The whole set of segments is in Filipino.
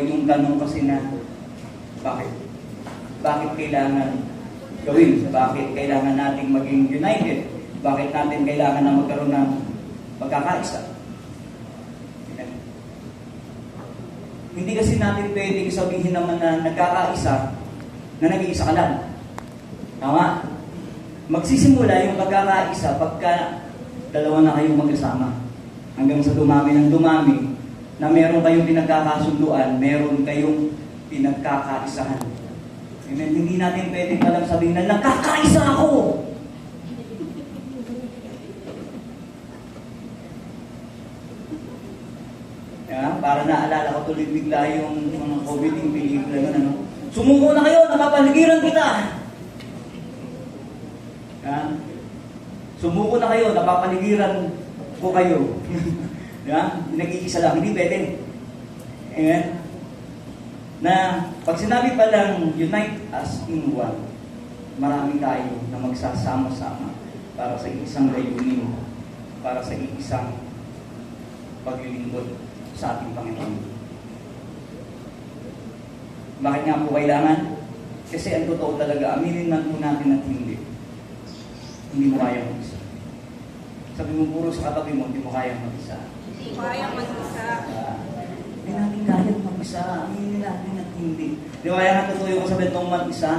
yung tanong kasi na, bakit? Bakit kailangan gawin? Bakit kailangan nating maging united? Bakit natin kailangan na magkaroon ng pagkakaisa? Hindi kasi natin pwedeng sabihin naman na nagkakaisa na nag-iisa ka lang. Tama? Magsisimula yung pagkakaisa pagka dalawa na kayong magkasama. Hanggang sa dumami ng dumami, na meron kayong pinagkakasunduan, meron kayong pinagkakaisahan. Amen? Hindi natin pwedeng palang sabihin na nagkakaisa ako! Para naalala ko tuloy bigla yung mga COVID yung pelikula nun, ano? Sumuko na kayo, napapaligiran kita! Sumuko na kayo, napapaligiran ko kayo. Nag-iisa lang, hindi pwede. Amen? Na pag sinabi pa lang, unite as in one, marami tayo na magsasama-sama para sa isang layunin, para sa isang paglilingkod sa ating Panginoon. Bakit nga po kailangan? Kasi ang totoo talaga, aminin man po natin at hindi mo kaya mag-isa. Sabi mo puro sa katabi mo, hindi mo kaya mag-isa. Hindi kaya mag-isa. Hindi natin kaya mag-isa. Aminin natin at hindi. Di ba kaya natutuyo ko sa bentong mag-isa?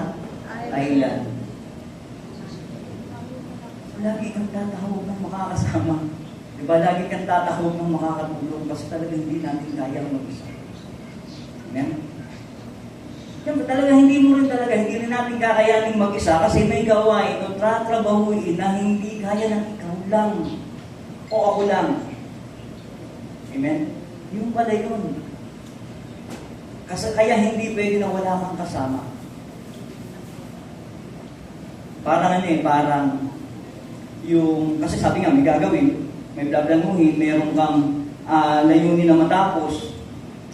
Thailand. Lagi kang tatahawag ng makakasama. Diba, lagi kang tatahawag ng makakatulong kasi talaga hindi natin kaya mag-isa. Amen? Yan, talaga hindi rin natin kakayanin mag-isa kasi may gawain o tatrabahuin na hindi kaya ng ikaw lang o ako lang. Amen? Yung pala yun. Kasi kaya hindi pwede na wala kang kasama. Parang parang yung, kasi sabi nga, may gagawin, may blablanguhin, meron kang layunin na matapos,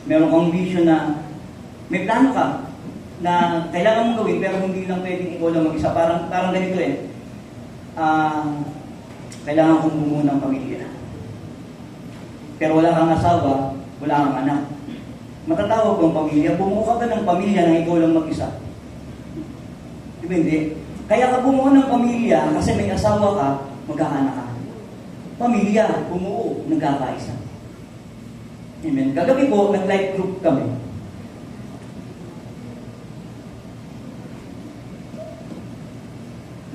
meron kang vision na may plano ka na kailangan mong gawin pero hindi lang pwedeng ikaw lang mag-isa. Parang ganito kailangan kong bumuo ng pamilya. Pero wala kang asawa, wala kang anak. Matatawag kang pamilya, bumuo ka ba ng pamilya na ikaw lang mag-isa? Diba hindi? Kaya ka bumuo ng pamilya kasi may asawa ka, magkaanak ka. Pamilya, bumuo, nagkakaisa. Amen. Kagabi po, nag-life group kami.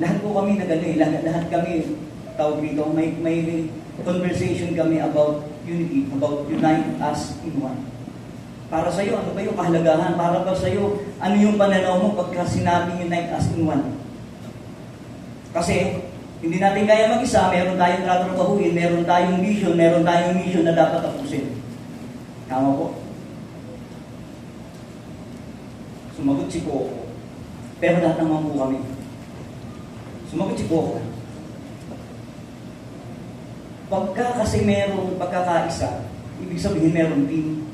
Lahat po kami lahat kami, tawag dito, may conversation kami about unity, about unite as in one. Para sa iyo, ano ba yung kahalagahan? Para ba sa iyo, ano yung pananaw mo pagka sinabing unite as in one? Kasi, hindi natin kaya mag-isa, meron tayong tatrabahuin, meron tayong mission na dapat tapusin. Tama po? Sumagot si Coco. Pero lahat naman po kami. Sumagot si Coco. Pagka kasi merong pagkakaisa, ibig sabihin merong team,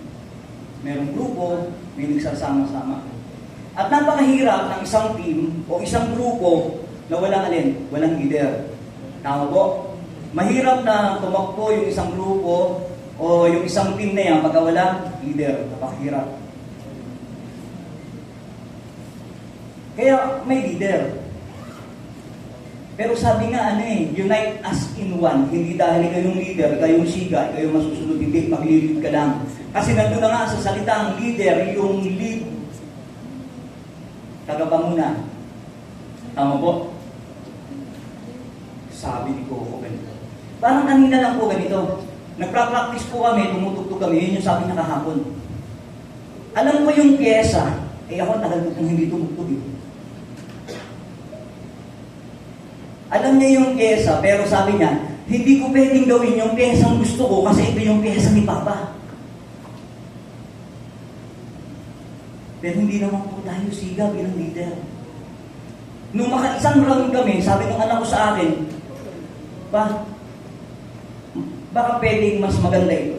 merong grupo, may nagsasama-sama. At napakahirap ng isang team o isang grupo na walang leader. Tama po? Mahirap na tumakbo yung isang grupo o yung isang team na yan pagka walang leader. Napakahirap. Kaya may leader. Pero sabi nga unite as in one. Hindi dahil kayong leader, kayong siga, kayong masusunod, hindi, maglilid ka lang. Kasi nandun na nga sa salitang leader, yung lead. Tagapanguna. Tama po? Sabi ni Coco ganito. Parang kanina lang po ganito. Nagpa-practice po kami, tumutugtog kami, yun yung sabi niya kahapon. Alam mo yung pyesa, ako tagal ko kung hindi tumutog yun. Alam niya yung pyesa, pero sabi niya, hindi ko pwedeng gawin yung pyesang gusto ko kasi ito yung pyesa ni Papa. Pero hindi naman po tayo siga bilang leader. Nung maka-isang round kami, sabi ng anak ko sa akin, baka pwedeng mas maganda ito.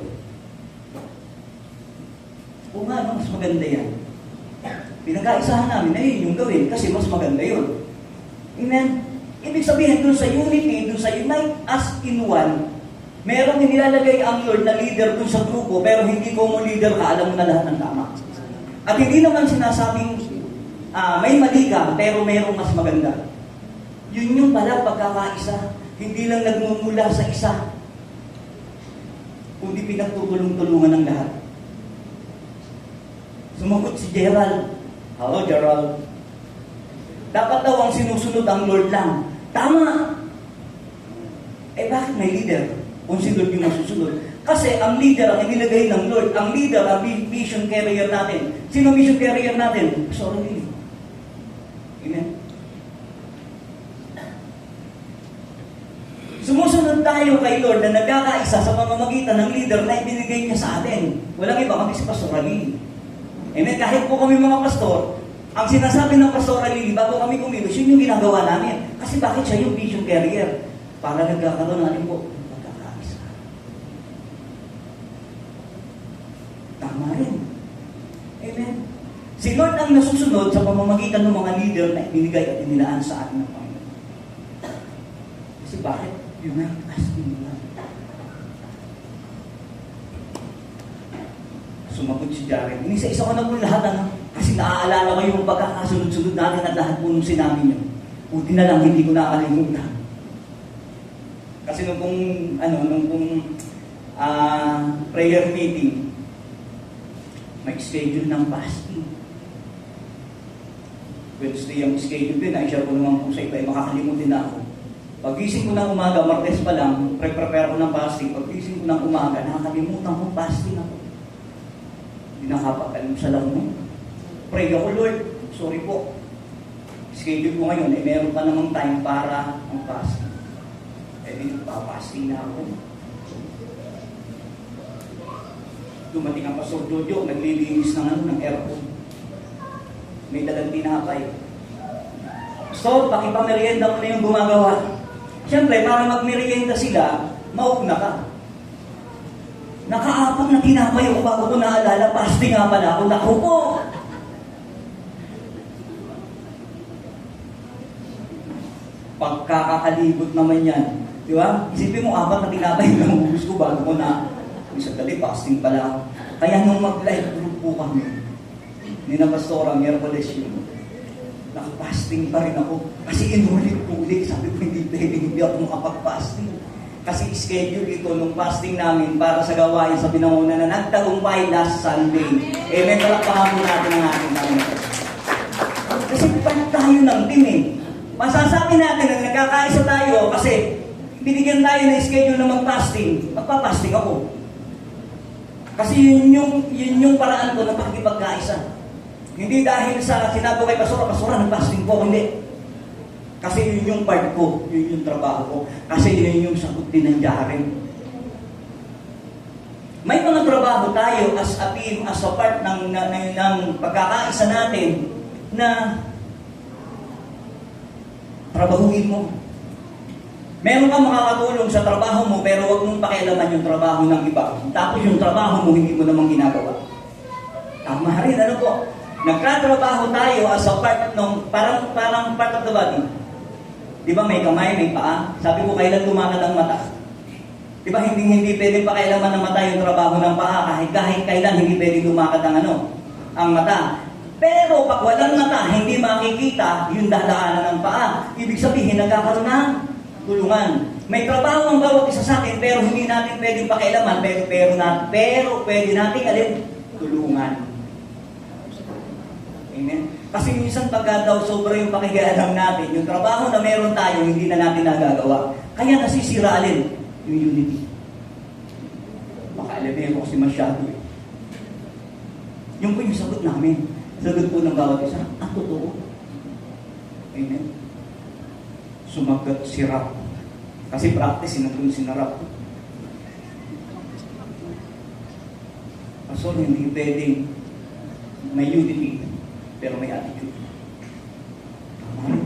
Oo nga, mas maganda yan. Pinag-aisahan namin na yun yung gawin kasi mas maganda yun. Amen? Ibig sabihin, dun sa unity, dun sa unite as in one, merong inilalagay ang Lord na leader dun sa grupo, pero hindi ko mo leader ka, alam mo na lahat ng tama. At hindi naman sinasabing may mali ka, pero mayroong mas maganda. Yun yung pala pagkakaisa. Hindi lang nagmumula sa isa, kundi pinagtutulong-tulungan ng lahat. Sumagot si Gerald. Hello, Gerald. Dapat daw ang sinusunod ang Lord lang. Tama! Eh bakit may leader kung si Lord yung masusunod? Kasi ang leader ang inilagay ng Lord. Ang leader ang mission carrier natin. Sino mission carrier natin? Sorry. Amen? Sumusunod tayo kay Lord na nagkakaisa sa pamamagitan ng leader na ibinigay niya sa atin. Walang iba kundi si Pastor Ali. Amen? Kahit po kami mga pastor, ang sinasabi ng Pastor Ali, bago kami kumilos, yun yung ginagawa namin. Kasi bakit siya yung vision carrier? Para nagkakaroon natin po ng pagkakaisa. Tama rin. Amen? Si Lord ang nasusunod sa pamamagitan ng mga leader na ibinigay at inilaan sa atin ng Panginoon. Kasi bakit? Unite as in love. Sumagot si Jared. Inisa-isa ko na po lahat, kasi naaalala ko yung pagkakasunod-sunod natin at lahat po nung sinabi niyo. Buti na lang, hindi ko nakalimutan. Kasi nung prayer meeting, may schedule ng fasting. Wednesday ang schedule din, na-share ko naman po sa iba, makakalimutin na ako. Pag-gising ko ng umaga, Martes pa lang, prepare ko ng fasting. Pag-gising ko ng umaga, nakakalimutan kong fasting ako. Hindi nakapag-alam sa lang mo. Pray ako, Lord, sorry po. Schedule ko ngayon, meron pa namang time para ang fasting. Di pa-fasting na ako. Dumating ang Pastor Jojo, naglilinis ng aircon. May dalang tinapay. So, pakipamerienda mo na yung gumagawa. Siyempre, para magmerienda sila, maugna ka. Nakaapat na tinapay ako bago ko naalala, fasting nga pala ako. Naku po! Pagkakakalibot naman yan. Di ba? Isipin mo, apat na tinapay lang ubus ko bago ko na isang dali, fasting pala ako. Kaya nung mag-live group po kami, ni na Pastora, Miyerkules yun, naka-fasting pa rin ako. Kasi inulit-ulit, sabi ko, hindi ako makapag-fasting. Kasi schedule ito nung fasting namin para sa gawain sa pinanguna na nagtagumpay last Sunday. Amen, palakpakan mo natin ang ating Panginoon. Kasi part tayo ng team eh. Masasabi natin na nagkakaisa tayo kasi binigyan tayo ng schedule na mag-fasting. Magpa-fasting ako. Kasi yun yung paraan ko ng pakikipagkaisa. Hindi dahil sa sinabi kay Pastora, nag-fasting po, hindi. Kasi yun yung part ko, yun yung trabaho ko. Kasi yun yung sagot din ng Jaren. May mga trabaho tayo as a team, as a part ng pagkakaisa natin na trabahuin mo. Meron kang makakatulong sa trabaho mo pero huwag mong pakialaman yung trabaho ng iba. Tapos yung trabaho mo hindi mo namang ginagawa. Tama rin, ano po? Nagtatrabaho tayo as a part ng, parang part of the body. Di ba may kamay, may paa? Sabi ko, kailan lumakad ang mata? Di ba hindi pwedeng pakialaman ng mata yung trabaho ng paa kahit kailan hindi pwedeng lumakad ang mata. Pero pag walang mata, hindi makikita yung dadaanan ng paa. Ibig sabihin, nagkakaroon ng tulungan. May trabaho ang bawat isa sa atin, pero hindi natin pwedeng pakialaman, pero pwede natin tulungan. Amen? Kasi minsan pagka daw sobra yung pakikialam natin, yung trabaho na meron tayo, hindi na natin nagagawa. Kaya nasisira alin yung unity. Baka alamin ko kasi masyado eh. Yung po yung sagot namin. Sagot po ng bawat isa, ang totoo. Amen? Sumagot si Rap. Kasi practice, sinagod si Rap. So, hindi pwedeng may unity, pero may attitude. Tama.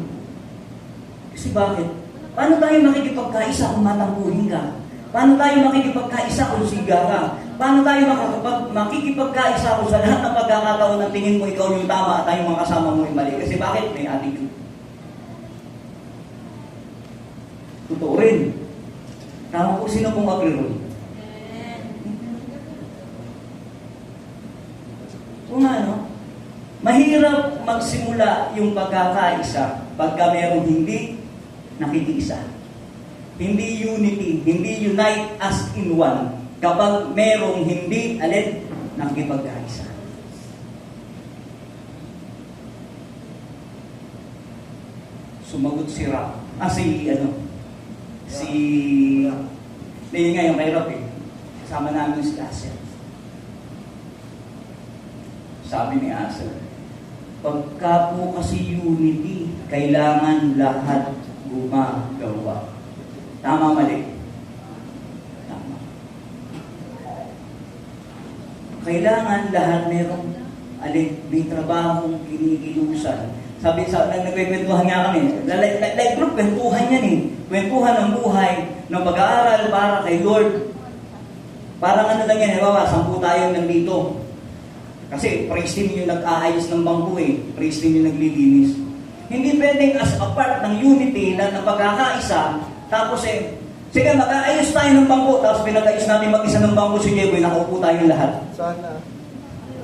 Kasi bakit? Paano tayo makikipagkaisa kung matampuhin ka? Paano tayo makikipagkaisa kung siga ka? Paano tayo makikipagkaisa kung sa lahat ng pagkakataon ng tingin mo ikaw yung tama at tayong mga kasama mo yung mali? Kasi bakit? May attitude. Totoo rin. Tama po, sino pong agree ron? Kung ano, Mahirap magsimula yung pagkakaisa pagka merong hindi nakikiisa. Hindi unity, hindi unite as in one. Kapag merong hindi, nakikipagkaisa. Sumagot si Rap. Hindi nga yung kay Rap eh. Kasama namin si Asel. Sabi ni Asel, pagka po kasi unity, kailangan lahat gumagawa. Tama, mali? Tama. Kailangan lahat may trabahong kinikilusan. Sabi nagkikwentuhan nga kami, like group, kwentuhan yan eh. Kwentuhan ng buhay, ng pag-aaral para kay Lord. Parang ano lang yan, 10 tayong nandito. Kasi praise team yung nag-aayos ng bangko eh. Praise team yung naglilinis. Hindi pwedeng as a part ng unity na pagkakaisa, tapos sige, mag-aayos tayo ng bangko, tapos pinag-ayos natin mag-isa ng bangko si Jeboy, nakaupo tayong lahat.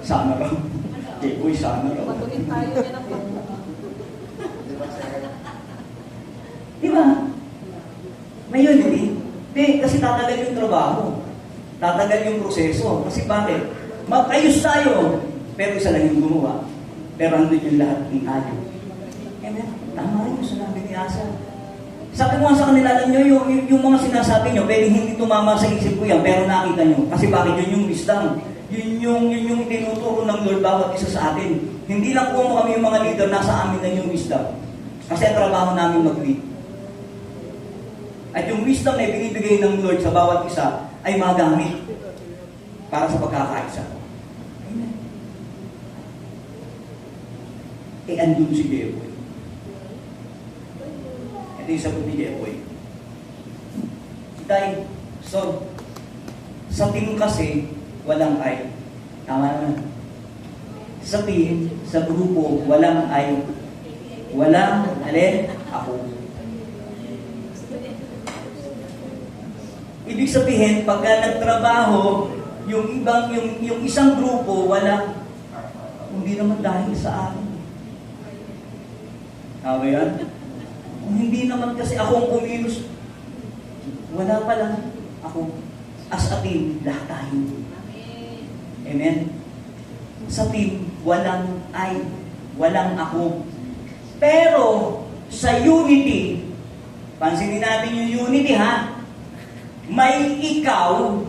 Sana raw. Jeboy, sana raw. Matuloy tayo yan ang bangko. Diba? May unity. Hindi, kasi tatagal yung trabaho. Tatagal yung proseso. Kasi bakit? Mag-ayos tayo, pero isa lang yung gumawa. Pero andun yung lahat ng ayaw. Amen? Tama rin yung sinabi ni Asa. Sabi ko nga sa kanila, alam nyo, yung mga sinasabi nyo, pwedeng hindi tumama sa isip ko yan, pero nakita nyo. Kasi bakit? Yun yung wisdom. Yun yung tinuturo ng Lord bawat isa sa atin. Hindi lang po kami yung mga leader, nasa amin na yung wisdom. Kasi ang trabaho namin mag-lead. At yung wisdom na binibigay ng Lord sa bawat isa ay magamit para sa pagkakaisa. Amen. Andun si Jeboy. Ito yung sagot ni Jeboy. Tay, so, sa team kasi, walang I. Tama naman. Sa team, sa grupo, walang I. Walang, ako. Ibig sabihin, pagka nagtrabaho, yung isang grupo, hindi naman dahil sa akin. Tama yan? Kung hindi naman kasi ako ang kumilos, wala pa lang ako. As a team, lahat tayo. Amen? Sa team, walang I, walang ako. Pero, sa unity, pansinin natin yung unity ha, may ikaw,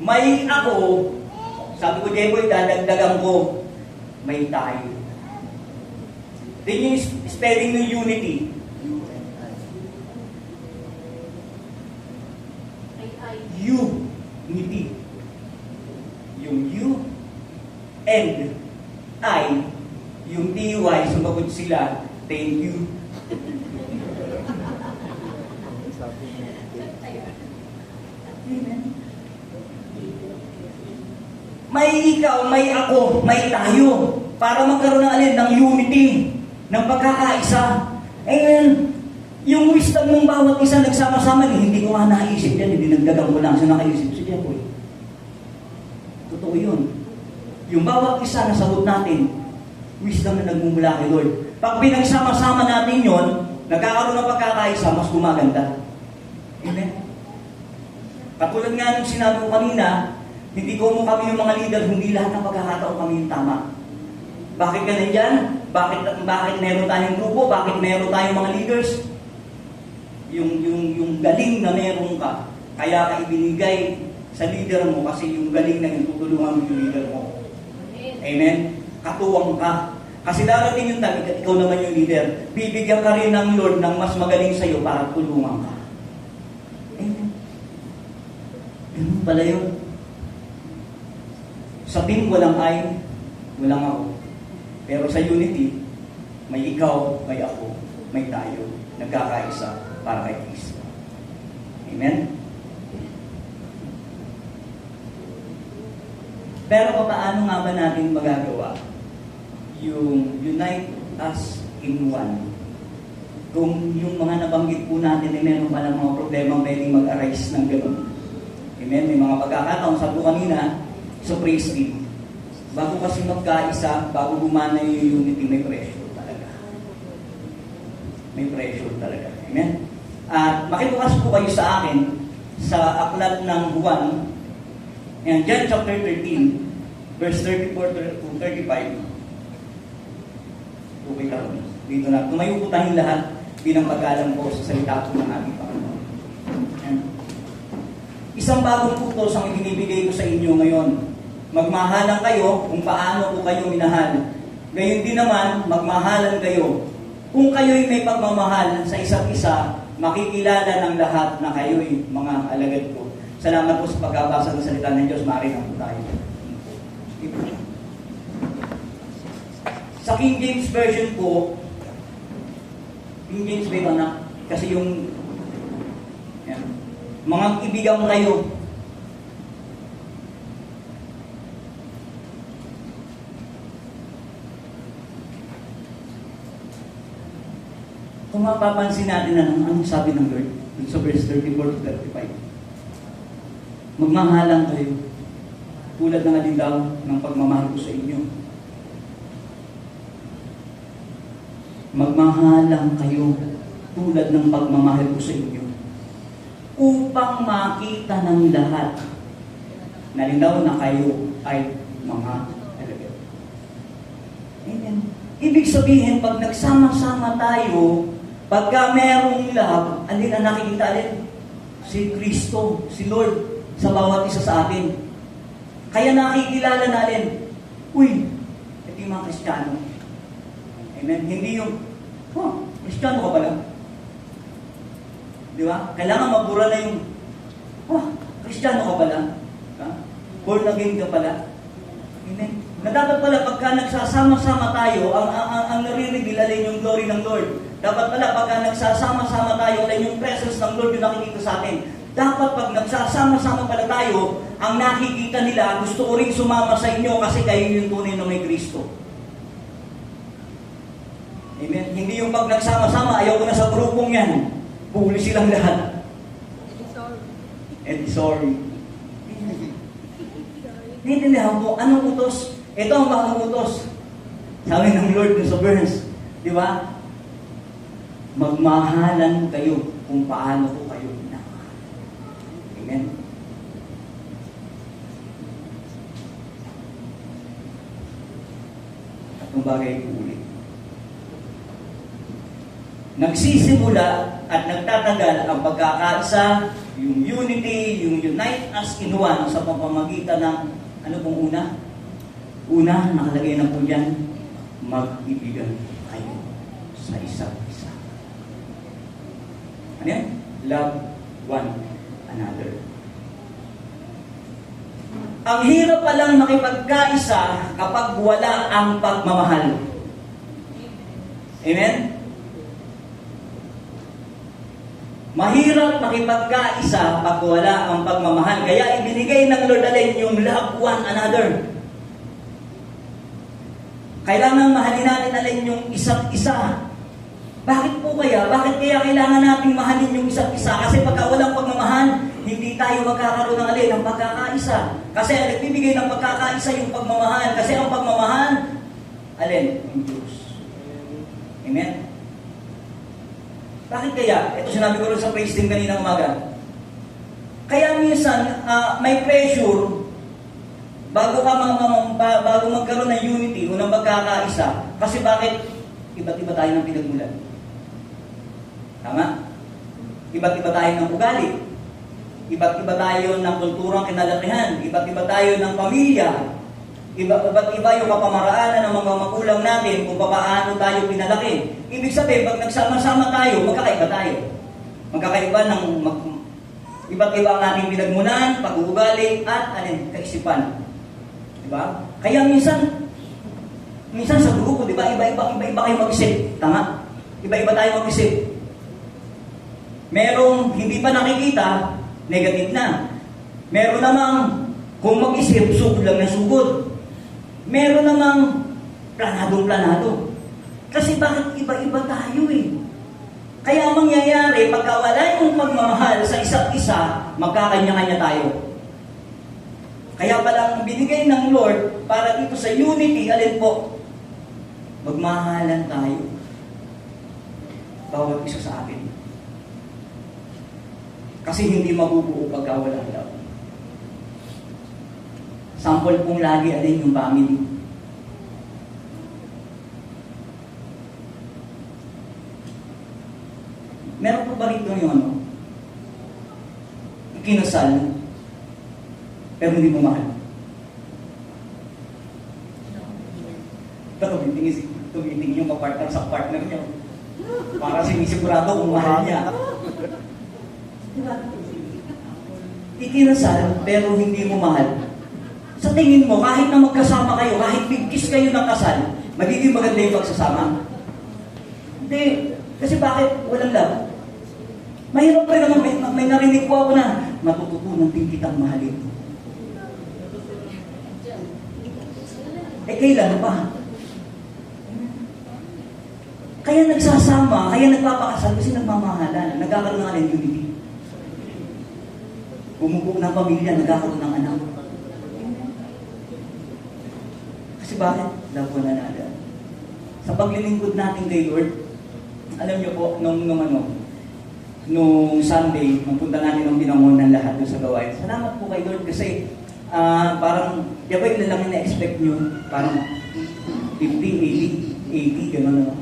may ako, sabi ko, Jeboy, dadagdagan ko, may tayo. Then yung spelling ng unity. Unity. Yung U and I, yung TY, sumagot sila, thank you. May ikaw, may ako, may tayo. Para magkaroon ng unity, ng pagkakaisa. Amen. Yung wisdom ng bawat isa nagsama-sama, hindi ko nga naisip yan, hindi nagdagang ko lang sa nakaisip. Sige po eh. Totoo yun. Yung bawat isa na sagot natin, wisdom na nagmumula kay Lord. Pag pinagsama-sama natin yon, nagkakaroon ng pagkakaisa, mas gumaganda. Amen. Katulad nga nung sinabi ko kanina, hindi ko mo kami yung mga leader, hindi lahat ng pagkakataon kami yung tama. Bakit ka nandyan? Bakit meron tayong grupo? Bakit meron tayong mga leaders? Yung galing na meron ka, kaya ka ibinigay sa leader mo kasi yung galing na tutulungan mo yung leader mo. Amen? Katuwang ka. Kasi darating yung time, ikaw naman yung leader, bibigyan ka rin ng Lord ng mas magaling sa'yo para tulungan ka. Amen? Ganun pala yun. Sa team, walang I, walang ako. Pero sa unity, may ikaw, may ako, may tayo, nagkakaisa para kay Kristo. Amen? Pero paano nga ba natin magagawa yung unite us in one? Kung yung mga nabanggit po natin ay meron palang mga problema pwedeng mag-arise ng gano'n. Amen? May mga pagkakataon, sabi ko kanina, sa praise team. Bago kasi magkaisa, bago gumana yung unity, may pressure talaga. May pressure talaga. Amen? At makibukas po kayo sa akin sa aklat ng Juan, and John chapter 13, verse 34 to 35. Okay lang. Dito na. Tumayo po tayong lahat bilang pag-alam ko sa salita po ng ating Panginoon. Ayan. Isang bagong utos ang ibinibigay ko sa inyo ngayon. Magmahalan kayo kung paano po kayo minahal. Gayon din naman, magmahalan kayo. Kung kayo'y may pagmamahal sa isa't isa, makikilala ng lahat na kayo'y mga alagad ko. Salamat po sa pagkabasa ng salita ng Diyos. Maaari na po tayo. Sa King James Version po, King James ba na? Kasi yung yan, mga ibigang kayo. Kung mapapansin natin na anong sabi ng Lord sa verse 34 to 35. Magmahalan kayo tulad ng alindaw ng pagmamahal ko sa inyo. Magmahalan kayo tulad ng pagmamahal ko sa inyo upang makita ng lahat na alindaw na kayo ay mga alagad. Amen. Ibig sabihin, pag nagsama-sama tayo, pagka merong love, alin ang nakikita alin? Si Kristo, si Lord, sa bawat isa sa atin. Kaya nakikilala natin, uy, ito yung mga Kristiyano. Amen? Hindi yung, Kristiyano ka pala. Di ba? Kailangan mabura na yung, Kristiyano ka pala. Born again ka pala. Amen? Na dapat pala pagka nagsasama-sama tayo, ang nare-reveal alin yung glory ng Lord. Dapat pala pagka nagsasama-sama tayo, alin yung presence ng Lord yung nakikita sa atin. Dapat pag nagsasama-sama pala tayo, ang nakikita nila, gusto ko rin sumama sa inyo kasi kayo yung tunay na may Kristo. Amen? Hindi yung pag nagsama-sama, ayaw ko na sa grupong yan. Puli silang lahat. And sorry. Naiintindihan mo, anong utos? Ito ang bagong utos. Sabi ng Lord sa verse, di ba? Magmahalan kayo kung paano ko kayo minamahal. Amen? At ang bagay ko ulit. Nagsisimula at nagtatagal ang pagkakaisa, yung unity, yung unite as in one sa pamamagitan ng ano pong una? Una, nakalagay na po dyan, mag-ibigan kayo sa isa't isa. Ano yan? Love one another. Ang hirap palang makipagkaisa kapag wala ang pagmamahal. Amen? Mahirap makipagkaisa pag wala ang pagmamahal. Kaya ibinigay ng Lord alin yung love one another. Kailangan mahalin natin alin yung isa't isa. Bakit po kaya? Bakit kaya kailangan nating mahalin yung isa't isa? Kasi pagka walang pagmamahal, hindi tayo magkakaroon ng alin ng pagkakaisa. Kasi nagbibigay ng pagkakaisa yung pagmamahal. Kasi ang pagmamahal, alin? Yung Diyos. Amen? Bakit kaya? Ito sinabi ko rin sa praise team kanina umaga. Kaya minsan, may pressure bago magkaroon ng unity o ng pagkakaisa. Kasi bakit? Iba't iba tayo ng pinagmulan. Tama? Iba't iba tayo ng ugali. Iba't iba tayo ng kulturang kinalakihan. Iba't iba tayo ng pamilya. Iba't iba yung kapamaraanan ng mga magulang natin kung paano tayo pinalaki. Ibig sabihin, pag nagsama-sama tayo, magkakaiba tayo. Magkakaiba ng iba't iba ang ating pinagmulan, pag-uugali, at kaisipan. Diba? Kaya minsan sa grupo, diba, iba-iba kayo mag-isip. Tama? Iba-iba tayo mag-isip. Merong hindi pa nakikita, negative na. Meron namang, kung mag-isip, sugod lang na sugod. Meron namang planado. Kasi bakit iba-iba tayo eh? Kaya ang mangyayari, pagka wala yung pagmamahal sa isa't isa, magkakanya-kanya tayo. Kaya pala ang binigay ng Lord para dito sa unity, alin po? Magmahalan tayo. Bawat isa sa atin. Kasi hindi mabubuo pagka wala love. Sample pong lagi alin yung family. Meron po ba rito yung ano? Ikinasal, pero hindi mo mahal. Pero tumitingin yung kapartner sa partner niya. Para sinisigurado kung mahal niya. Diba? Ikinasal, pero hindi mo mahal. Sa tingin mo, kahit na magkasama kayo, kahit bigkis kayo ng kasal, magiging maganda yung pagsasama? Hindi. Kasi bakit? Walang love. Mahirap pa rin naman, may narinig po ako na matututunan din kitang mahalin. Kailan pa? Kaya nagsasama, kaya nagpapakasal kasi nagmamahalan, nagkakaroon ng unity. Bumubuo ng pamilya, nagkakaroon ng anak. Kasi bakit? Love one another. Sa paglilingkod natin kay Lord, alam niyo po, nung Sunday, nung punta natin ng binangonan lahat doon sa gawain. Salamat po kay Lord kasi parang, di ba yung lang na-expect nyo, parang 50, 80, gano'n no?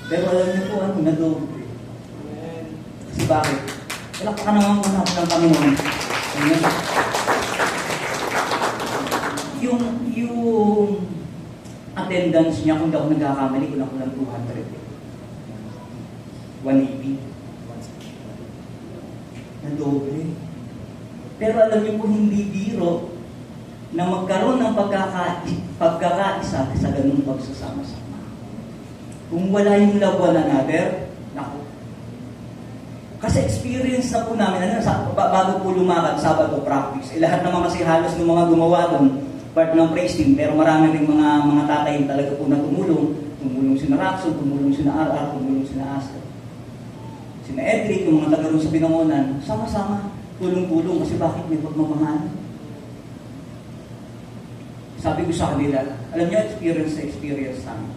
Pero alam niyo po, na-doble. Kasi bakit? Wala pa ka naman po natin ng Panginoon. Yung attendance niya, kung di ako nagkakamali, kulang 200. 180. Na-doble. Pero alam niyo po, hindi biro na magkaroon ng pagkakaisa sa ganung pagsasama-sama. Kung wala yung love one another, naku. Kasi experience na po namin, bago po lumakad, Sabado practice. Lahat naman kasi halos ng mga gumawa doon, part ng praise team, pero marami rin mga tatay talaga po na tumulong. Tumulong sina Raxon, tumulong sina RR, tumulong sina Astro. Sina Edric, yung mga taga sa binangonan, sama-sama, tulong-tulong kasi bakit may pagmamahal? Sabi ko sa kanila, alam niyo, experience namin.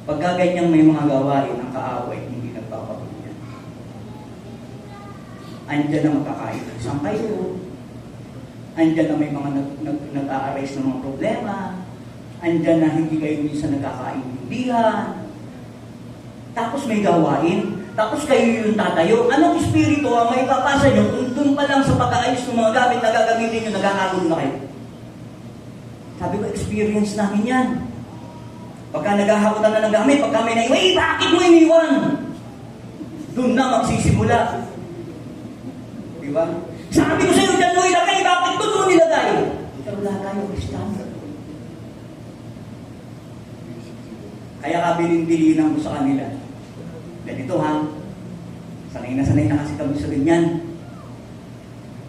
Pagka ganyang may mga gawain ng kaaway, hindi nagpapatuloy. Andiyan na magkakaibisan kayo. Andiyan na may mga nag-a-arise ng mga problema. Andiyan na hindi kayo minsan nagkakaintindihan. Tapos may gawain. Tapos kayo yung tatayo. Anong espiritu ang may papasa nyo kung doon pa lang sa pag-aayos ng mga gamit na gagamitin nyo, nagkakagulo na kayo? Sabi ko, experience namin yan. Pagka naghahakutan na ng gamit, pagka may naiwan, bakit mo iniwan? Doon na magsisimula. Diba? Sabi ko sa'yo, dyan mo ilagay, bakit doon mo nilagay? Pero lahat tayo, Kristiyano. Kaya kabilin-bilinan ko sa kanila. Ganito ha, sanay na kasi kami sa ganyan.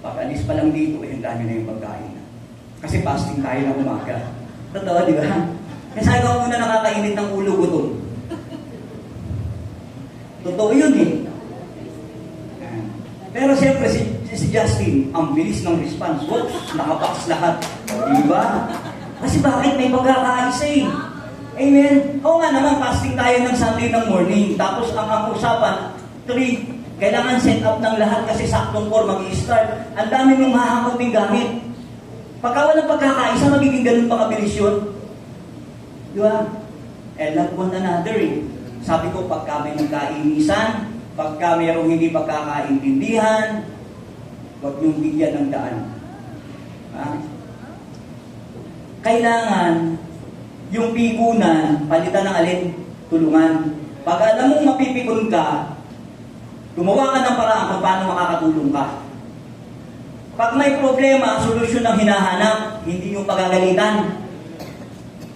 Pag-alis pa lang dito, ang dami na yung pagkain. Kasi fasting tayo na umaga. Totoo, di ba? Kasi ikaw muna nakakainit ng ulo gutom. Totoo yun eh. Pero siyempre, si Justin, ang bilis ng response. Whoops, nakabox lahat. Di ba? Kasi bakit may pagkakaisa eh? Amen? Oo nga naman, fasting tayo ng Sunday ng morning. Tapos ang usapan, 3, kailangan set up ng lahat kasi saktong 4 mag-i-start. Ang dami mong hahakuting gamit. Pagka walang pagkakaisa, magiging ganun pa kabilis yun. Di ba? Love one another eh. Sabi ko, pagka may nagkainisan, pagka mayroong hindi pagkakaintindihan, huwag niyong bigyan ng daan. Ha? Kailangan, yung pikunan, palitan ng alin, tulungan. Pag alam mong mapipikon ka, gumawa ka ng paraan kung paano makakatulong ka. Pag may problema, solusyon ang hinahanap, hindi yung pagagalitan.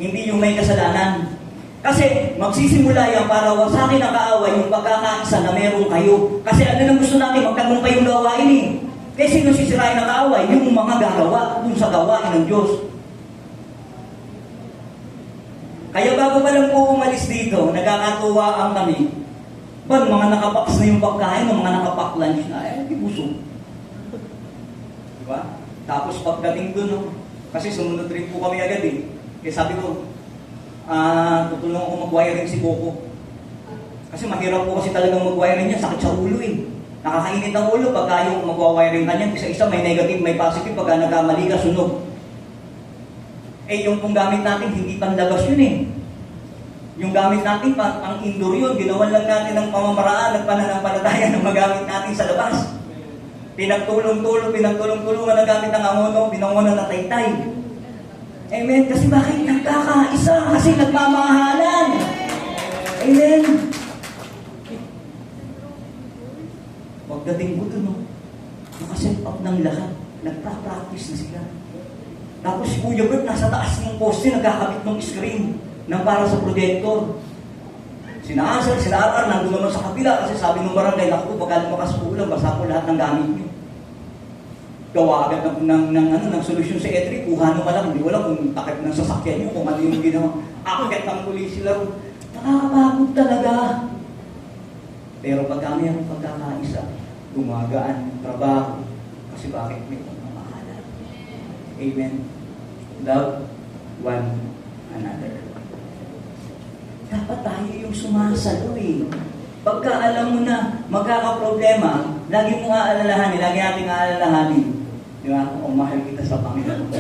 Hindi yung may kasalanan. Kasi magsisimula yan para wasakin ang kaaway yung pagkakaisa na meron kayo. Kasi ano nang gusto natin, magtagumpay yung gawain eh. Kasi sino sisirain ang kaaway? Yung mga gagawa dun sa gawain ng Diyos. Kaya bago pa lang po umalis dito, nagkakatuwaan kami. Ba, mga nakabox na yung pagkain, mga nakapack lunch na, di busog. Diba? Tapos pagdating dun, Kasi sumunod rin po kami agad eh. Kaya sabi ko, tutulungan ko mag-wiring si Coco. Kasi mahirap po kasi talagang mag-wiring niya, sakit sa ulo eh. Nakakainit ang ulo pagka yung mag-wiring ka niya, isa-isa may negative, may positive, pagka nagkamali ka, sunog. Eh yung pong gamit natin, hindi panlabas yun eh. Yung gamit natin, ang indoor yun, ginawan lang natin ng pamamaraan at pananampalataya na magamit natin sa labas. Pinagtulong-tulungan ang gamit ng amono, binangonan ng taytay. Amen. Kasi bakit nagkakaisa? Kasi nagmamahalan. Amen. Pagdating ko dun, nakaset up ng lahat. Nagpa-practice na sila. Tapos si Kuya Bert nasa taas ng poste, nagkakabit ng screen ng para sa projector. Sina Ansel, sina Arar, nandun naman sa kapila kasi sabi ng barangay, naku, pagka lumakas po ulan, basa po lahat ng gamit niyo. Gawa agad ng solusyon sa E3, kuha nyo lang, hindi ko alam kung takip ng sasakyan nyo, kung ano yung ginawa. Akit ng tuloy sila ron. Nakakapagod talaga. Pero pag kami ang pagkakaisa, gumagaan yung trabaho. Kasi bakit may pagmamahalan? Amen. Love one another. Dapat tayo yung sumasalo eh. Pagka alam mo na magkakaproblema, lagi mo aalalahanin, lagi nating aalalahanin. Di ba? O mahal kita sa Panginoon.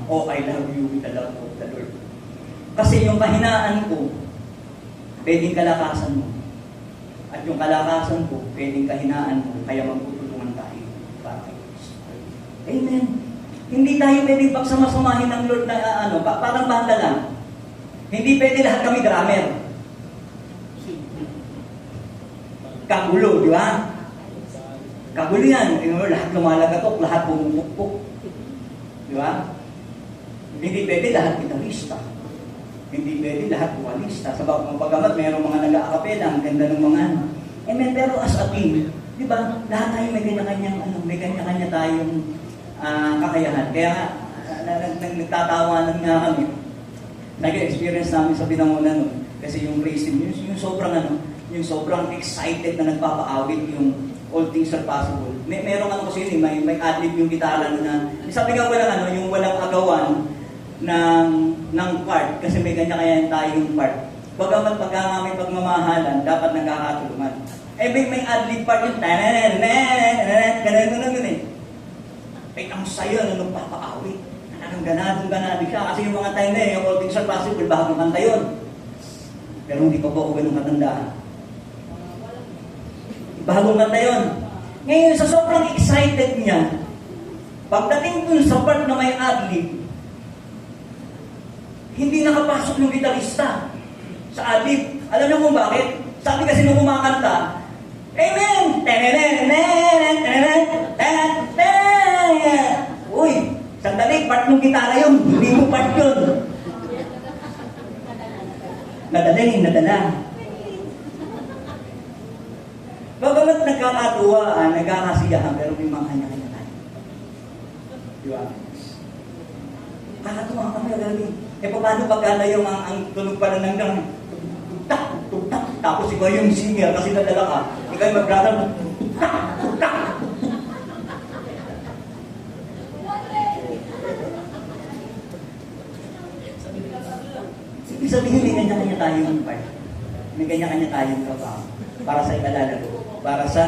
O I love you with the love of the Lord. Kasi yung kahinaan ko, pwedeng kalakasan mo. At yung kalakasan ko, pwedeng kahinaan mo, kaya magtutulungan tayo para kay Kristo. Amen. Hindi tayo pwedeng pagsamasamahin ng Lord na parang banda lang. Hindi pwede lahat kami drummer. Kagulo, di ba? Kagulo yan. Lahat lumalagatok, lahat pumupukpuk. Di ba? Hindi pwede lahat gitarista. Hindi pwede lahat bukalista. Sa pagkamat, mayroong mga nag-aakapela, ang ganda ng mga ano. Amen, pero as a team, di ba? Lahat tayo may kanya-kanya tayong kakayahan. Kaya nagtatawanan nga kami. Nag-experience namin sa Binangonan nun. Kasi yung praise team, yung sobrang excited na nagpapaawit yung all things are possible. Merong kasi yun, may ad-lib yung gitara na, sabi nga walang yung walang agawan ng part, kasi may kanya-kaya tayong part. Bagamat pagka may pagmamahalan, dapat nagkakatulungan. Eh may ad-lib part yung ganun eh. Ay, ang sayo na nagpapaawit. Ang ganado siya. Kasi yung mga time na yung all things are possible, bagong kanta yun. Pero hindi pa po ako ganun katandaan. Bagong kanta yun. Ngayon, sa sobrang excited niya, pagdating dun sa part na may ad-lib, hindi nakapasok yung gitarista sa ad-lib. Alam niyo kung bakit? Sabi kasi nung kumakanta, Amen! Uy! Sandali, part ng gitara yun. Hindi mo part yun. Nadala. Bagamat nagkakatuwa, nagkakasiyahan, pero may mga kanya-kanya tayo. Di ba? Kakatuwa kami lagi. Eh, paano pagkala yung ang tunog pa ng tuk-tak, tapos ikaw yung singer kasi nadala ka. Ikaw yung mag-brother, tuk-tak. Ibig sabihin, may kanya-kanya tayong part. May kanya-kanya tayong trabaho. Para sa ikalalago. Para sa,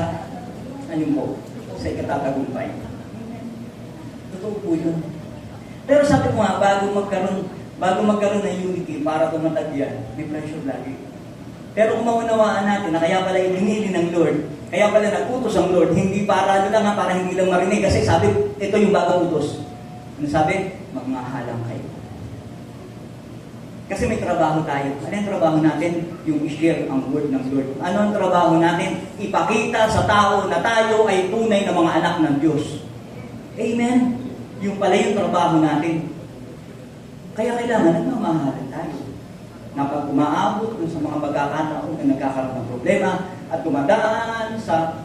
sa ikatatagumpay. Totoo po yun. Pero sabi ko nga, bago magkaroon ng unity, para tumatag yan, may pressure lagi. Pero kung maunawaan natin na kaya pala ilinili ng Lord, kaya pala nag-utos ang Lord, hindi para para hindi lang marinig. Kasi sabi, ito yung bagong utos. Ano sabi? Magmahalang kayo. Kasi may trabaho tayo. Ano yung trabaho natin? Yung i-share ang word ng Lord. Ano ang trabaho natin? Ipakita sa tao na tayo ay tunay na mga anak ng Diyos. Amen? Yung pala yung trabaho natin. Kaya kailangan nagmamahalan tayo. Na pag umaabot sa mga pagkakataon na nagkakaroon ng problema at dumadaan sa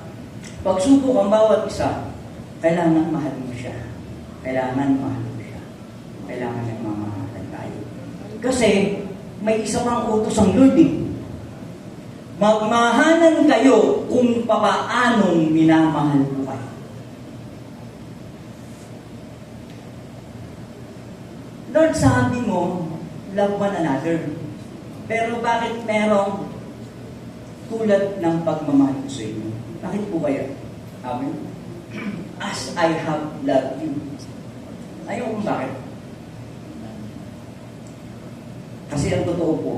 pagsubok ang bawat isa, kailangan mahal mo siya. Kailangan nagmamahalan tayo. Kasi may isa pang utos ang Lord eh. Magmahalan kayo kung papaanong minamahal mo kayo. Lord, sabi mo, love one another. Pero bakit merong tulad ng pagmamahal ko sa inyo? Bakit po kaya? Amen? As I have loved you. Ayaw kung bakit? Kasi ang totoo po,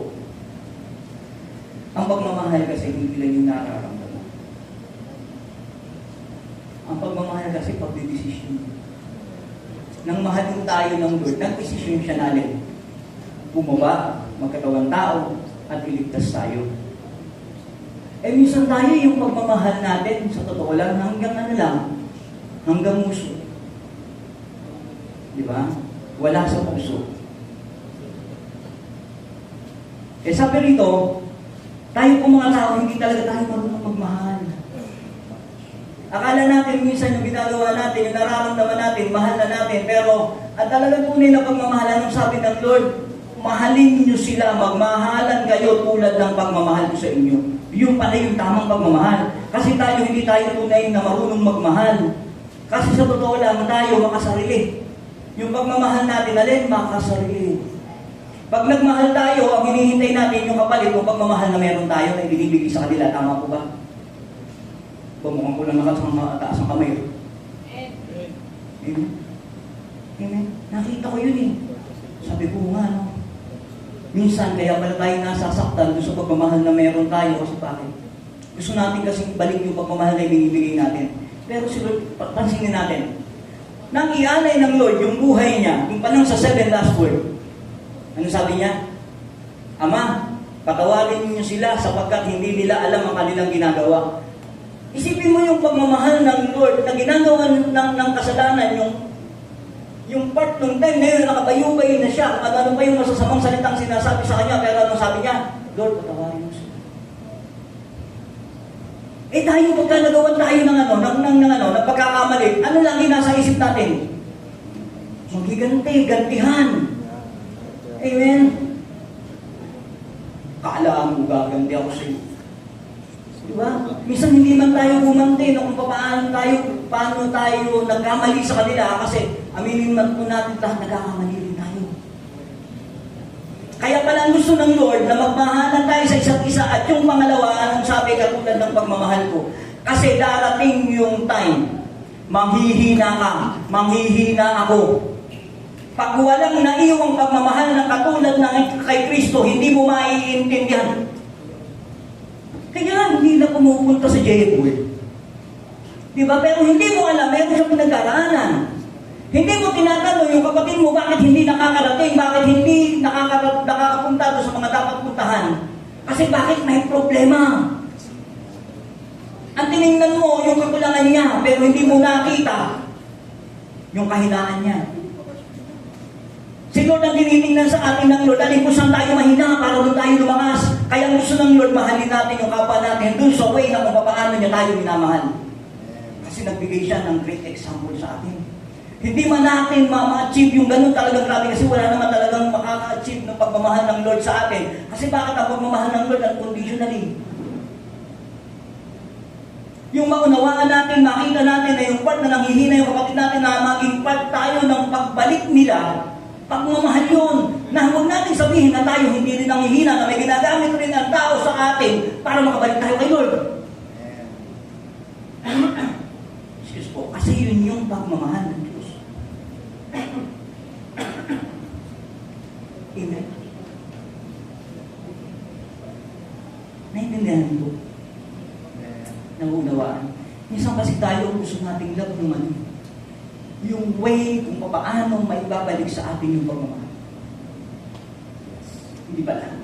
ang pagmamahal kasi hindi lang yung nararamdaman. Ang pagmamahal kasi pagdidesisyon. Nang mahalin tayo ng Lord, nagdesisyon siya natin. Bumaba, magkatawang tao, at iligtas tayo. Eh minsan tayo yung pagmamahal natin, sa totoo lang, hanggang muso. Di ba? Wala sa puso. Eh sabi rito, tayo po mga tao, hindi talaga tayo marunong magmahal. Akala natin minsan yung ginagawa natin, yung nararamdaman natin, mahal na natin, pero at talagang tunay na pagmamahalan, ang sabi ng Lord, mahalin niyo sila, magmahalan kayo tulad ng pagmamahal ko sa inyo. Yun pala yung tamang pagmamahal. Kasi tayo, hindi tayo tunay na marunong magmahal. Kasi sa totoo lang, tayo makasarili. Yung pagmamahal natin, alin, makasarili. Pag nagmahal tayo, ang hinihintay natin yung kapalit ng pagmamahal na meron tayo na ibinibigay sa kanila. Tama po ba? Mukhang ko lang nakataas ang kamay. Amen? Amen? Nakita ko yun eh. Sabi ko nga, no? Minsan, kaya pala tayo nasasaktan doon sa pagmamahal na meron tayo. Kasi bakit? Gusto natin kasing balik yung pagmamahal na ibinibigay natin. Pero pansinin natin, nang ialay ng Lord yung buhay niya, yung panang sa 7 last word, ano sabi niya? Ama, patawarin niyo sila sapagkat hindi nila alam ang kanilang ginagawa. Isipin mo yung pagmamahal ng Lord na ginagawa ng kasalanan, yung part ng time na yun, nakabayubay na siya, at ano pa yung masasamang salitang sinasabi sa kanya, pero ano sabi niya? Lord, patawarin mo sila. Eh tayo, pagka nagawan tayo ng pagkakamali, ano lang yung nasa isip natin? Magiganti, gantihan. Amen? Kala mo gaganti ako sa iyo. Diba? Minsan hindi man tayo gumanti na kung paano tayo nagkamali sa kanila kasi aminin man po natin lahat nagkakamali rin tayo. Kaya pala ang gusto ng Lord na magmahalan tayo sa isa't isa at yung pangalawa, anong sabi katulad ng pagmamahal ko? Kasi darating yung time, manghihina ka, manghihina ako. Pag walang naiwang pagmamahal na katulad ng kay Kristo, hindi mo maiintindihan. Kaya nga, hindi na pumupunta sa jailbird. Diba? Pero hindi mo alam, meron siyang pinag-araanan. Hindi mo tinatanong yung kapatid mo, bakit hindi nakakarating, bakit hindi nakakapunta doon sa mga dapat puntahan. Kasi bakit may problema. Ang tinignan mo, yung kakulangan niya, pero hindi mo nakita yung kahinaan niya. Si Lord ang tinitingnan sa atin ng Lord, alin kung saan tayo mahina para doon tayo lumakas. Kaya gusto ng Lord, mahalin natin yung kapwa natin doon sa way na kung paano niya tayo minamahal. Kasi nagbigay siya ng great example sa atin. Hindi man natin ma-achieve yung ganun talagang grabe kasi wala naman talagang makaka-achieve ng pagmamahal ng Lord sa atin. Kasi bakit ang pagmamahal ng Lord unconditionally? Yung maunawaan natin, makita natin na yung part na nanghihina yung kapatid natin na maging part tayo ng pagbalik nila. Pagmamahal yun, na huwag natin sabihin na tayo hindi rin nanghihina, na may ginagamit rin ang tao sa atin para makabalik tayo kay Lord. Excuse po, kasi yun yung pagmamahal ng Diyos. Amen. Naintindihan po. Nauunawaan. Minsan kasi tayo gusto nating love naman. Yung way kung paano maibabalik sa atin yung pagmamahal. Hindi ba lang?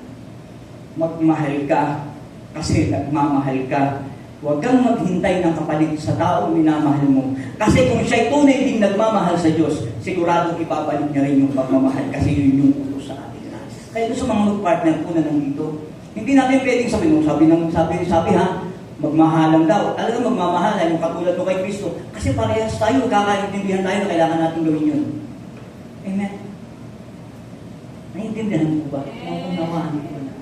Magmahal ka kasi nagmamahal ka. Huwag kang maghintay ng kapalit sa taong minamahal mo. Kasi kung siya'y tunay ding nagmamahal sa Diyos, siguradong ibabalik niya rin yung pagmamahal kasi yun yung utos sa atin. Kaya doon sa mga mag-partner po na nandito, hindi natin pwedeng sabi ha, magmahalan daw. Talagang magmamahalan yung katulad mo kay Kristo. Kasi parehas tayo, kakaintindihan tayo na kailangan natin gawin yun. Amen. Naintindihan mo ba? Naunawaan ko na.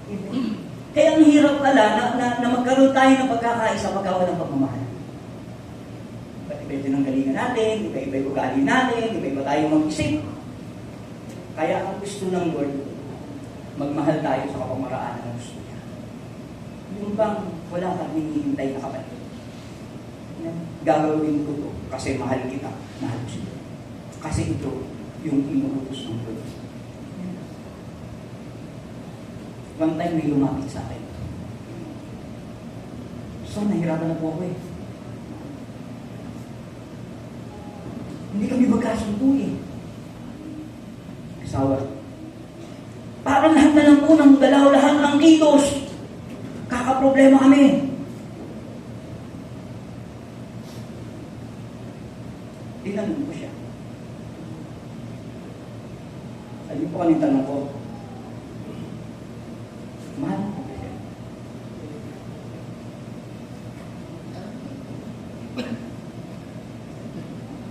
Amen. Kaya ang hirap pala na magkaroon tayo ng pagkakaisa pagka walang pagmamahal. Iba-iba yung galingan natin, iba-iba yung ugali natin, iba-iba tayo mag-isip. Kaya ang gusto ng Lord, magmahal tayo sa kapamaraan ng gusto niya. Yung bang wala kang hinihintay na kapatid. Gagawin ko to kasi mahal kita, mahal ko siya. Kasi ito yung inuutos ng Lord. One time may lumapit sa akin. So, nahirapan na po ako eh. Hindi kami magkasundo eh. Asawa. Parang lahat na lang po ng dalaw, lahat ng kitos. Kakaproblema kami. Tinanong ko siya. Ayun po kanina tanong ko. Mahal ko ba siya?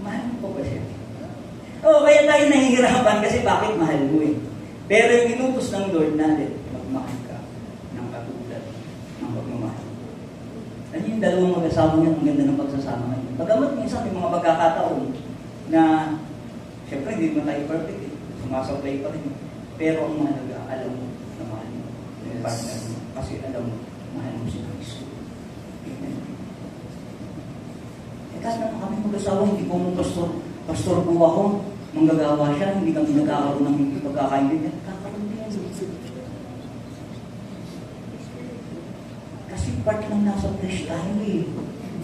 Mahal ko ba siya? Oo, kaya tayo nahihirapan kasi bakit mahal mo eh. Pero yung inutos ng Lord natin, magmahal ka ng katulad ng pagmamahal. Ano yung dalawang mag-asawa niya, ang ganda ng pagsasama ngayon. Bagamat minsan may mga pagkakataon na, syempre hindi mo tayo perfect eh. Sumasablay pa rin. Pero ang mahalaga, alam mo na mahal mo yung partner mo. Kasi alam mo, mahal mo si Kristo. Amen. Eh kahit naman kami mag-asawa, hindi po mong pastor po ako, manggagawa siya, hindi kami nagkakaroon ng pagkakaintindihan. Kakaroon din yan. Kasi part lang nasa flesh tayo eh.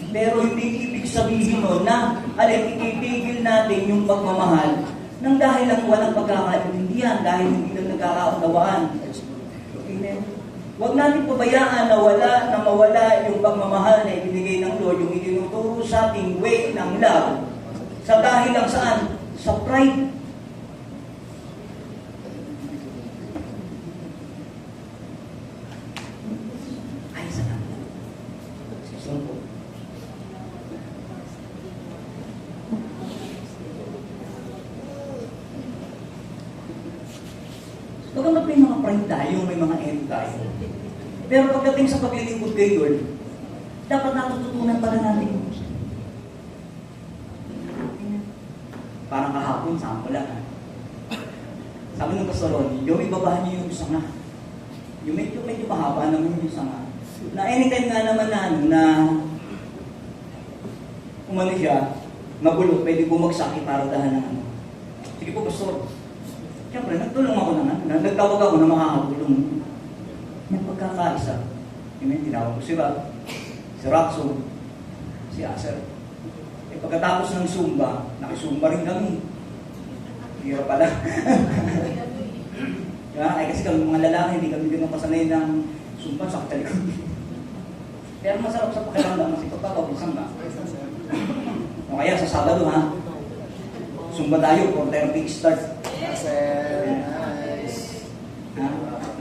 Pero hindi ibig sabihin nun na, itigil natin yung pagmamahal nang dahil lang walang pagkakaintindihan, dahil hindi lang nagkakaunawaan. Amen. Huwag natin pabayaan na mawala yung pagmamahal na ibinigay ng Lord, yung itinuturo sa ating way ng love. Sa dahil lang saan? Sa pride. Ay, saan? Saan po? Bagamat may mga pride tayo, may mga ego tayo. Pero pagdating sa paglilingkod kay Lord, dapat natututunan pala natin. Parang kahapon, sample lang. Sabi ng Pastor Ronnie, yung ibabahan niyo yung sanga. Yung medyo mahaba naman yung sanga. Na anytime nga naman na umano siya, magulo, pwede bumagsak, iparadahan ng ano. Sige po, Pastor. Siyempre, nagtulong ako naman. Nagtawag ako na makakatulong. May pagkakaisa. Tinawag ko si Rob, si Roxo, si Aser. Pagkatapos ng Zumba, nakisumba rin kami. Hirap pala. Diba? Ay kasi kami mga lalaki, hindi kami din pasanay ng Zumba sa katalikod. Pero masarap sa pakiramdam kasi pagpapabusan ka. O kaya sa Sabado ha, Zumba tayo, 4:30 start. Nice. Ha?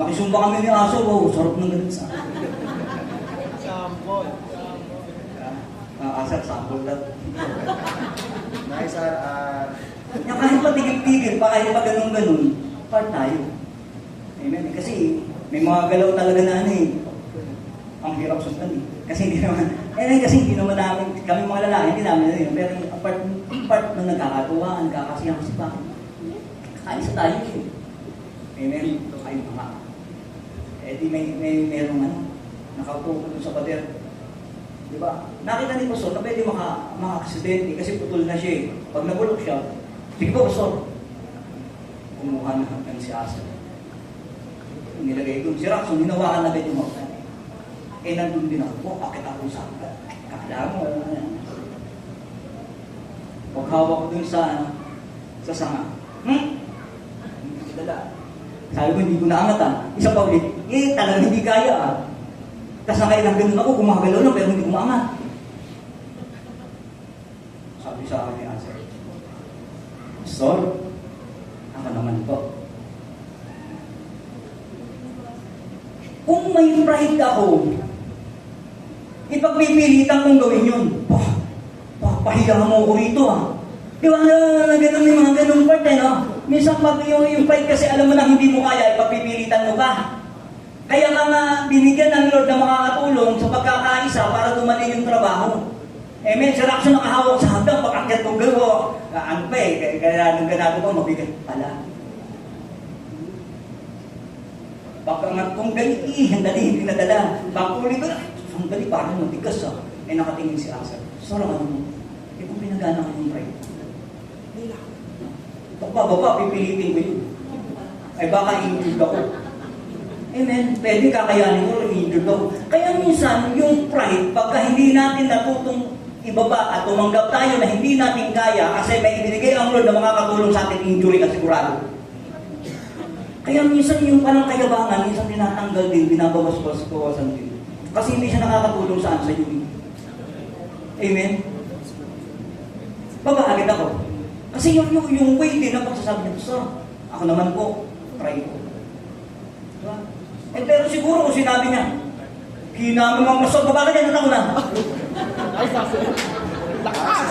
Makisumba kami ni Aso, wow, sarap ng ganun sa akin. Sample. Asar, sample lang. Nice, Yung kahit pa tigil-tigil, kahit pa ganun-ganun, part tayo. Amen. Kasi may mga galaw talaga na ano eh. Ang hirap sundan eh. Kasi hindi naman namin, kami mga lalaki, hindi namin na yun. Pero yung part na nagkakatuwaan, nagkakasiyang kasi bakit? Kaisa tayo eh. Amen. Ay mga. Eh di merong ano, nakaupo ko dun sa pader. Diba? Nakita ni Pastor na pwede maka-aksidente kasi putol na siya eh. Pag nabulok siya, sige po Pastor. Kumuha na hanggang si Asa. Nilagay doon. Si Raxon, hinawakan na agad yung mga. Eh, nandun din ako. Akit ako sa agad. Kala mo. Paghawak ko dun sa sanga. Hindi dala. Sabi ko, hindi ko naangat ah. Isa pa ulit. Eh, talagang hindi kaya ah. Kasakay lang ganun ako, gumagalaw lang pero hindi kumaangat. Sabi sa akin ni Aser, Pastor, ako naman po. Kung may pride ako, ipagpipilitan kong gawin yun. Papahiya mo ko rito ah. Di ba na ganun yung mga ganung part eh, no? Minsan pag yung pride kasi alam mo na hindi mo kaya, ipagpipilitan mo pa. Kaya nga binigyan ng Lord na makakatulong sa pagkakaisa para dumali yung trabaho. Amen. Si Raxo nakahawak sa hagdan, pag-akyat kong gano'n. Ano pa eh, kaya nung ganado ko, mabigat pala. Pagkangat kong ganiti, dali, hindi nadala. Pagkuli ko na, sandali, parang matigas ah. Eh nakatingin si Asa. Sorry, ano mo? Eh kung pinagana ko yung pride. Baba, pipilitin ko yun. Ay baka injured ako. Amen. Pwede kakayanin ko, injured ako. Kaya minsan, yung pride, pagka hindi natin natutong ibaba at tumanggap tayo na hindi natin kaya kasi may ibinigay ang Lord na makakatulong sa ating injury na sigurado. Kaya minsan yung parang kayabangan, minsan tinatanggal din, binabawas-bawasan din. Kasi hindi siya nakakatulong saan sa iyo. Amen? Babagit ako. Kasi yung way din na pagsasabi niya, so, ako naman po, try ko. Diba? Eh pero siguro kung sinabi niya, hinamang ang masok, bakit yan ako na? Nice, Hazel. Lakas!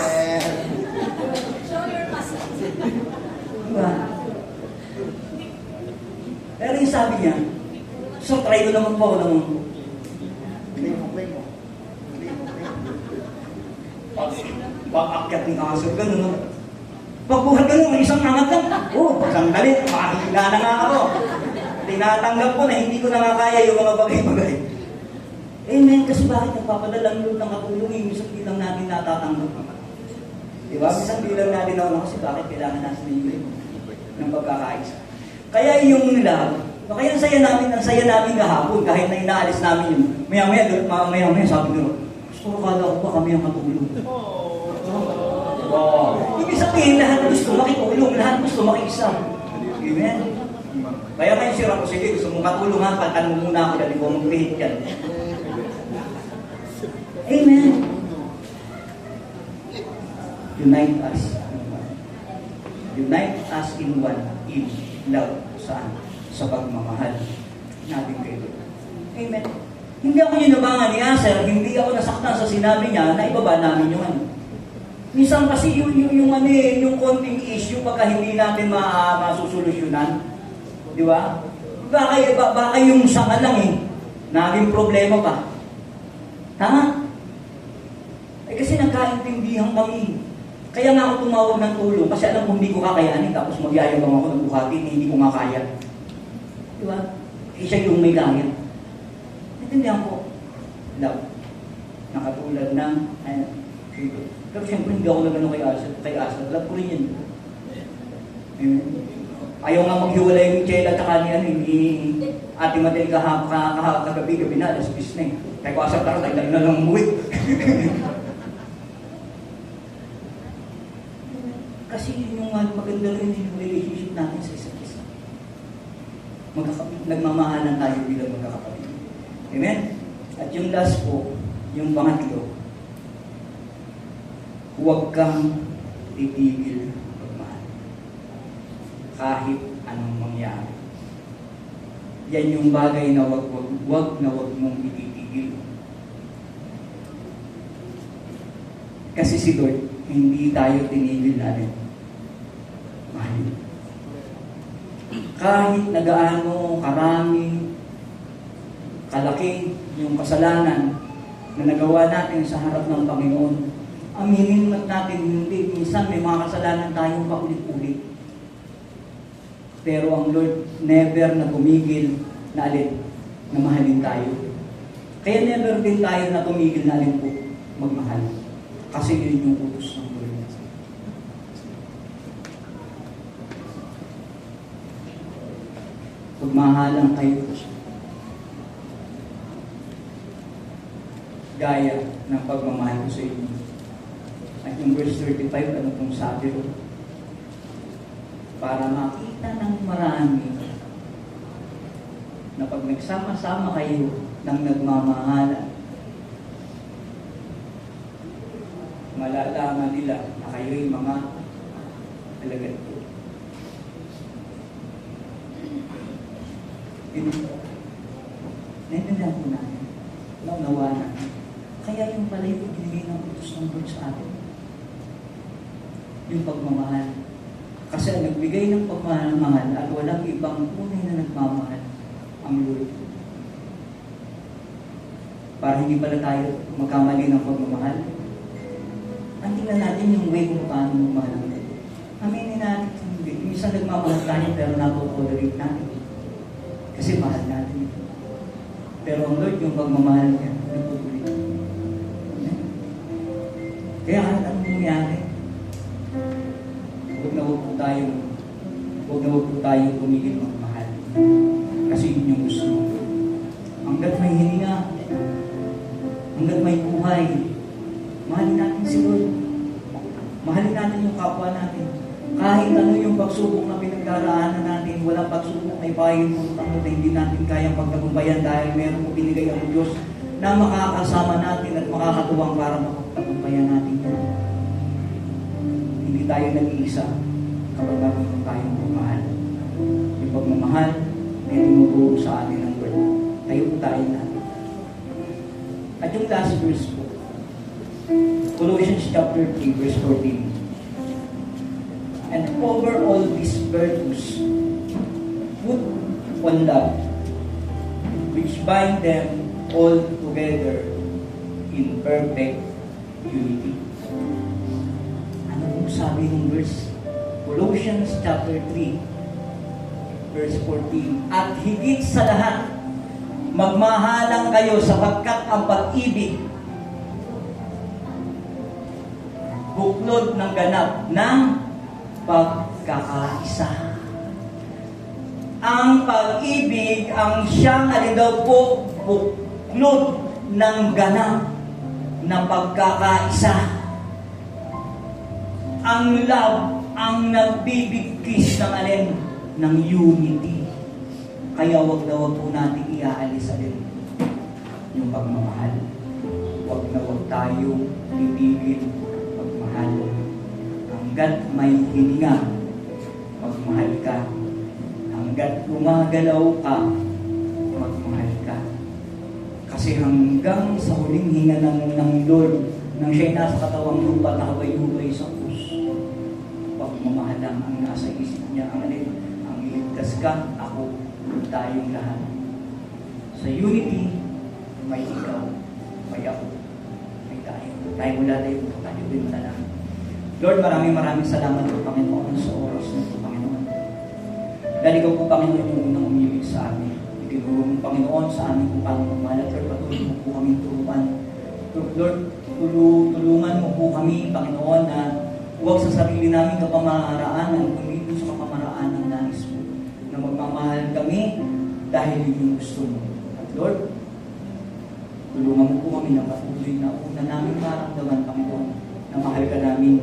Show your muscle. Diba? Pero yung sabi niya, so try ko naman po ako naman po. Play mo. Pag-akyat ng aso, gano'n, no? Pagbuhat gano'n, may isang angat lang. Pagsandali, makakilala na nga ako. Tinatanggap ko na hindi ko nakakaya yung mga bagay-bagay. Amen, kasi bakit nagpapadala ang Lord ng katulong, minsan di lang natin natatanggap. Diba? Minsan di lang natin nauna kasi bakit kailangan natin ng pagkakaisa. Kaya yung nila, kaya ang saya namin kahapon, kahit na inaalis namin yun. Maya-maya, sabi nyo, gusto ko kala ko pa kami ang katulong. Wow. Ibig sabihin, lahat gusto makitulong, lahat gusto makiisa. Amen? Kaya kayo sira ko, sige, gusto mong katulungan, pagtan mo muna ako, dali ko mag-create yan. Amen? Unite us in one. Unite us in one, in love. Saan? Sa pagmamahal natin kay Lord. Amen? Hindi ako yinabangan ni Aser, hindi ako nasaktan sa sinabi niya na ibaba namin yung ano. Minsan kasi yung konting issue pagka hindi natin masusolusyonan. Di ba? Baka yung sanga lang naging problema pa. Tama? Eh kasi nagkaintindihan kami. Kaya nga ako tumawag ng tulong kasi alam kong hindi ko kakayanin tapos magyayabang ako ng buhatin hindi ko nga kaya. Di ba? Eh siya yung may kaya. Naintindihan ko. Love. Nakatulad ng pero siyempre hindi ako nagano kay Asa. Love ko rin yun. Amen. Ayaw nga maghiwalay yung Chela at saka ni Ate Madel kagabi na, alas 10 na eh. Kaya ko Asa taro, tayo na lang umuwi. Kasi yun yung maganda rin yung relationship natin sa isa't isa. Nagmamahalan tayo bilang magkakapatid. Amen? At yung last po, yung pangatlo, huwag kang titigil pagmahal. Kahit anong mangyari. Yan yung bagay na wag mong ititigil. Kasi si Lord, hindi tayo tinigil natin. Mahal. Kahit nagaano, karami, kalaki yung kasalanan na nagawa natin sa harap ng Panginoon, aminin natin hindi. Minsan may mga kasalanan tayong paulit-ulit. Pero ang Lord never na tumigil na alin, na mahalin tayo. Kaya never din tayo na tumigil na alin po magmahal. Kasi yun yung utos ng Lord. Pagmahalang kayo gaya ng pagmamahal ko sa inyo. At yung verse 35, ano pong sabi ko? Para makita ng marami na pag nagsama-sama kayo ng nagmamahalan, malalaman nila na kayo'y mga alagad ko. Naintindihan po natin. Naunawa natin. Kaya yung pala yung binigay ng utos ng Lord sa atin. Yung pagmamahal. Kasi ang nagbigay ng pagmamahal at walang ibang tunay na nagmamahal ang Lord. Para hindi pala tayo magkamali ng pagmamahal. Ang tingnan natin yung way kung paano magmahal ang Lord. Aminin natin, hindi. Minsan nagmamahal tayo pero napotolerate natin. Kasi mahal natin ito. Pero ang Lord, yung pagmamahal niya, nagtutuloy. Amen? Kaya kahit anong nangyari, huwag na huwag po tayong pumigil magmahal. Kasi yun yung gusto mo. Hanggat may hininga, hanggat may buhay, mahalin natin si Lord. Mahalin natin yung kapwa natin. Kahit ano yung pagsubok na pinagdaraanan natin, walang pagsubok ay pahin mo na hindi natin kayang pagtagumpayan dahil meron mo binigay ang Diyos na makakasama natin at makakatuwang para makapagtagumpayan natin yun. Hindi tayo nag-iisa kapag marunong tayong magmahal. Yung pagmamahal ay tinuturo sa atin ng Lord. Tayo po tayo natin. At yung last verse po, Colossians chapter 3, verse 14. And over all these virtues, put on love, which bind them all together in perfect unity. Ano yung sabi ng verse? Colossians chapter 3, verse 14. At higit sa lahat, magmahalang kayo sapagkat ang pag-ibig buklod ng ganap ng pagkakaisa. Ang pag-ibig ang siyang daw po buklod ng ganap ng pagkakaisa. Ang love ang nagbibigkis ng alin? Ng unity. Kaya wag na wag po natin iaalis alin yung pagmamahal. Wag na wag tayo titigil magmahal. Hanggat may hininga, magmahal ka. Hanggat gumagalaw ka, magmahal ka. Kasi hanggang sa huling hinga ng Lord, nang siya'y nasa katawang lupa na hubay-hubay sa krus, pagmamahal lang ang nasa isip niya, ang iligtas ka, ako, tayong lahat. Sa unity, may ikaw, may ako, may tayo. Tayo mula tayo, tayo din na lang. Lord, maraming salamat po, Panginoon, sa oras na ito, Panginoon. Dahil ikaw po, Panginoon, yung unang umibig sa amin. Itinuro mo, Panginoon, sa amin kung paano magmahal. Lord, patuloy mo po kami turuan. Lord, tulungan mo po kami, Panginoon, na huwag sa sarili namin kapamaraanan, kundi sa kapamaraan ng nais mo. Na magmamahal kami dahil yun yung gusto mo. At Lord, tulungan mo po kami na patuloy na una namin maramdaman, Panginoon, na mahal ka namin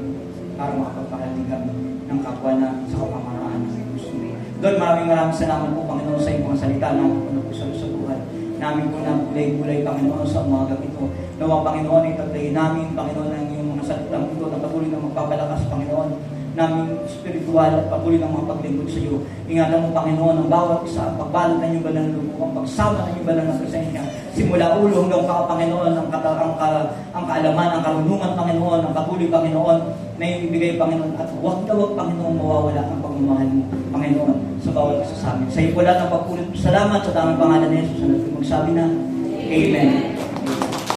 para makapagpahalating kami ng kapwa namin sa kapamaraan ng gusto mo. Lord, maraming salamat po, Panginoon, sa iyong mga salita namin po na po sa buhay. Namin po na gulay-gulay, Panginoon, sa umaga ito. Nawa, Panginoon, itatay namin, Panginoon, ang iyong mga salita ito na patuloy na magpapalakas, Panginoon, namin spiritual at patuloy ng mga paglingkod sa iyo. Ingatan mo, Panginoon, ang bawat isa, ang pagbalot ng iyong banal na loob, ang pagsama ng iyong banal na presensya, simula ulo hanggang Panginoon, ang kaalaman, ang karunungan, Panginoon, ang patuloy, Panginoon, na ibigay, Panginoon, at huwag na huwag, Panginoon, mawawala ang pagmamahal mo, Panginoon, sa bawat isa sa amin. Sa iyo po lahat ang pagpulit. Salamat sa tamang pangalan ni Jesus. Magsabi na, Amen.